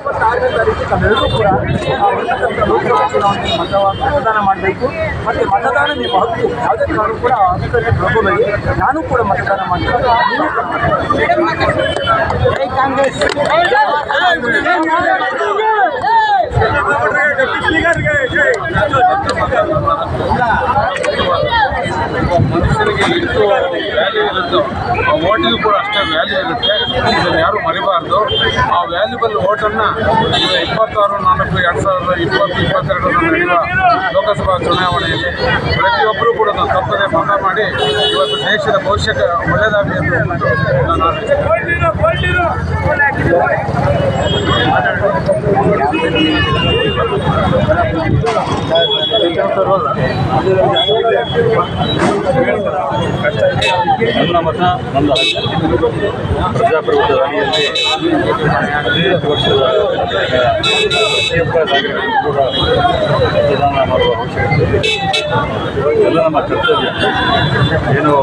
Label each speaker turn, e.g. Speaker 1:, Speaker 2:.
Speaker 1: 26ನೇ ತಾರೀಕು ತಾವೆಲ್ಲರೂ ಕೂಡ ಲೋಕಸಭಾ ಚುನಾವಣೆಗೆ ಮತದಾನ ಮಾಡಬೇಕು ಮತ್ತು ಮತದಾನ ನಿಮ್ಮ ಹಕ್ಕು. ಯಾವುದೇ ಕಾರಣಕ್ಕೂ ಕೂಡ ಹಕ್ಕನ್ನು ಕಳ್ಕೋಬೇಡಿ. ನಾನು ಕೂಡ ಮತದಾನ ಮಾಡ್ತೀನಿ. ಕಾಂಗ್ರೆಸ್
Speaker 2: ಮನುಷ್ಯರಿಗೆ ಎಷ್ಟು ವ್ಯಾಲ್ಯೂ ಇರುತ್ತೋ ಆ ಓಟಿಗೂ ಕೂಡ ಅಷ್ಟೇ ವ್ಯಾಲ್ಯೂ ಇರುತ್ತೆ. ಇದನ್ನು ಯಾರೂ ಮರಿಬಾರ್ದು. ಆ ವ್ಯಾಲ್ಯೂಬಲ್ ಓಟನ್ನು 26/4/2022 ನಡೆಯುವ ಲೋಕಸಭಾ ಚುನಾವಣೆಯಲ್ಲಿ ಪ್ರತಿಯೊಬ್ಬರೂ ಕೂಡ ತಪ್ಪದೆ ಮತ ಮಾಡಿ ಇವತ್ತು ದೇಶದ ಭವಿಷ್ಯಕ್ಕೆ ಒಳ್ಳೆಯದಾಗಲಿ ಎಂದು ನಾನು
Speaker 3: ನನ್ನ ಮತ ನನ್ನ ಪ್ರಜಾಪ್ರಭುತ್ವ ಅಡಿಯಲ್ಲಿ 15 ವರ್ಷದ ಪ್ರತಿಯೊಬ್ಬ ನಾಗರಿಕರು ಕೂಡ ಮತದಾನ ಮಾಡುವ ಅವಶ್ಯಕತೆ ಎಲ್ಲ ನಮ್ಮ ಕರ್ತವ್ಯ. ಏನು